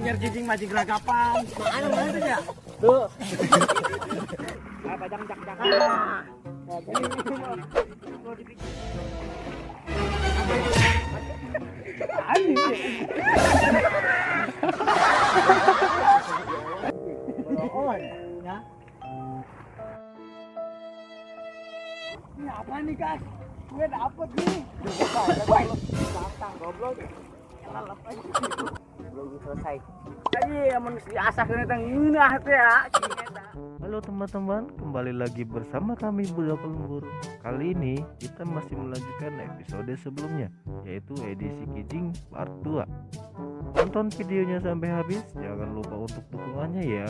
biar jijing majing geragapan. Mana tuh ya? Tuh. Apa jangan. Ya. Ini apa nih, guys? Gue dapet nih. Batang goblok. Belum selesai. Tadi amun diasah kena tang ngeunah teh ya. Halo teman-teman, kembali lagi bersama kami Budak Lembur. Kali ini kita masih melanjutkan episode sebelumnya, yaitu edisi Kijing part 2. Tonton videonya sampai habis, jangan lupa untuk dukungannya ya.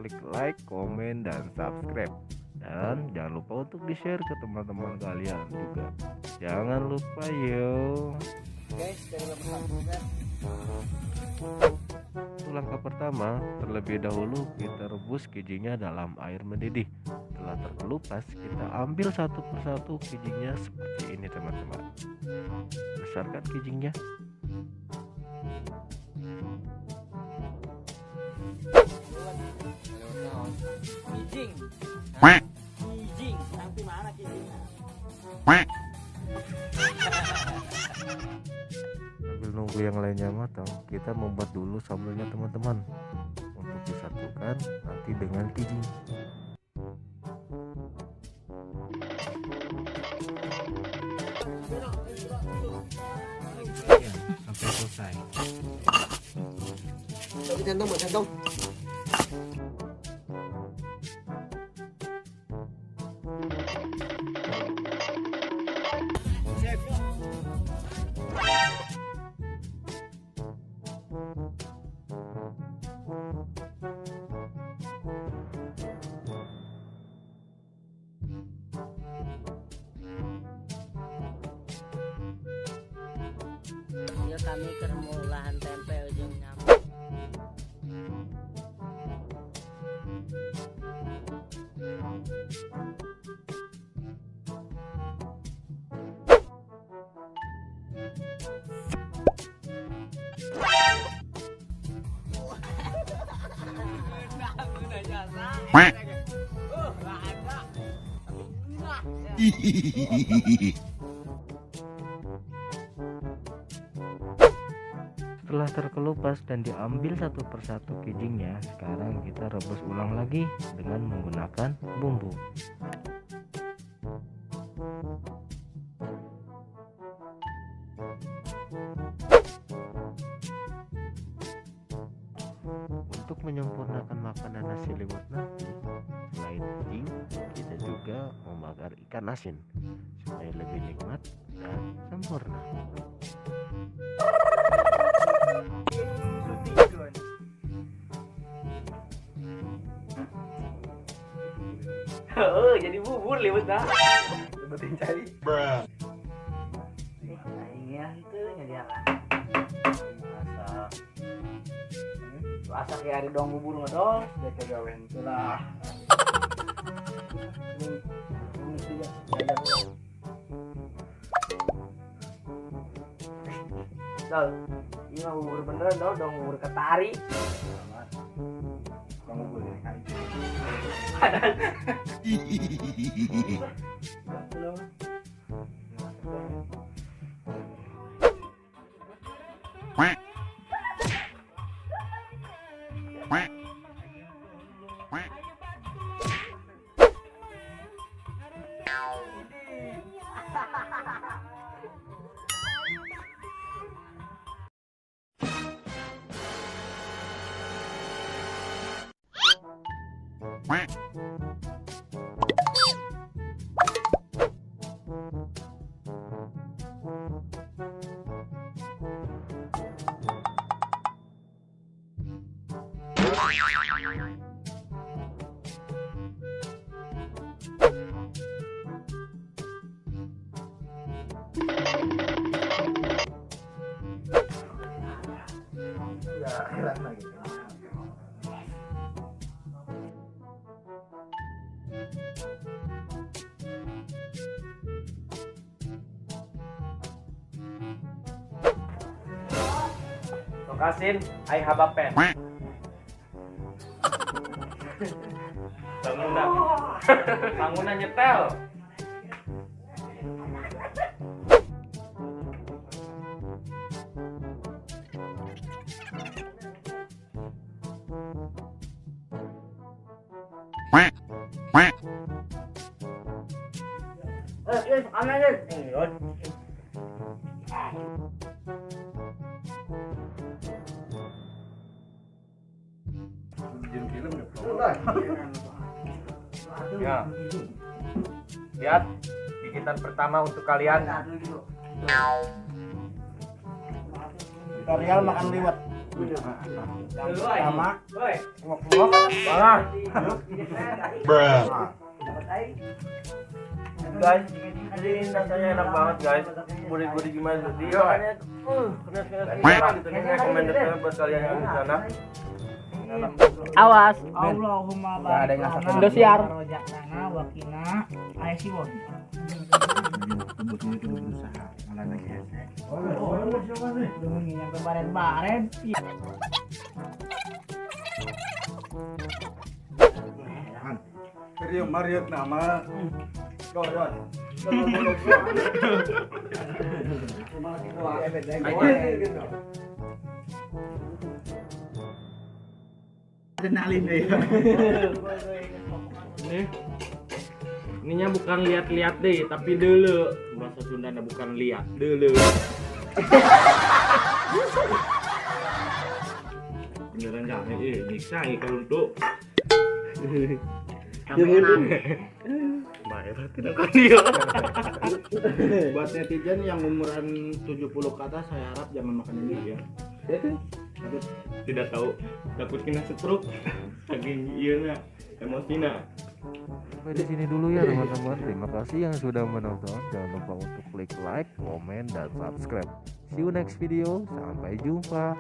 Klik like, komen, dan subscribe. Dan jangan lupa untuk di-share ke teman-teman kalian juga. Jangan lupa yo. Guys, jangan lupa Langkah pertama, terlebih dahulu kita rebus kijingnya dalam air mendidih. Setelah terkelupas, kita ambil satu persatu kijingnya seperti ini teman-teman. Besarkan kijingnya. kijing. Kijing, sampai mana kijingnya? Sambil nunggu yang lainnya matang, kita membuat dulu sambelnya teman-teman untuk disatukan nanti dengan kijing. Ya, sampai selesai. Centong. Ya kami ke mulahan tempe ujung nyamuk. Setelah terkelupas dan diambil satu persatu kijingnya, sekarang kita rebus ulang lagi dengan menggunakan bumbu. Untuk menyempurnakan makanan nasi liwet nanti, selain kijing, kita juga membakar ikan asin supaya lebih nikmat dan sempurna. Oh, jadi bubur liwet dah. Sebutin cari. Ini itu dia. Asa kayak ada dong bubur ngodol, dia kagawen itu lah. Dol, ini mah bubur beneran dong bubur ketari. Dong bubur ini kan. Ya, hilang lagi. Okasin, I have a pen. Bangunan. Bangunan nyetel. Ya. Lihat gigitan pertama untuk kalian. Real makan liwet. Sama. Guys, jadi ini rasanya enak banget guys. Gurih-gurih gimana dia? Kenyat gitu nih. Recommended banget buat kalian yang di sana. Awas. Allahumma barik. Indosiar. Rojakana wakina aisiwon. Yang kemarin-kemarin. Rio Mariot nama Kenalin deh. Ininya bukan lihat-lihat deh, tapi dulu. Bahasa Sundanya bukan lihat, dulu. Beneran gak? Nyiksa kalau untuk. Buat netizen yang umuran 70 ke atas, saya harap jangan makan ini ya. Tidak tahu, takut kena stroke. Saking iya emosinya. Sampai di sini dulu ya teman-teman. Terima kasih yang sudah menonton. Jangan lupa untuk klik like, komen, dan subscribe. See you next video. Sampai jumpa.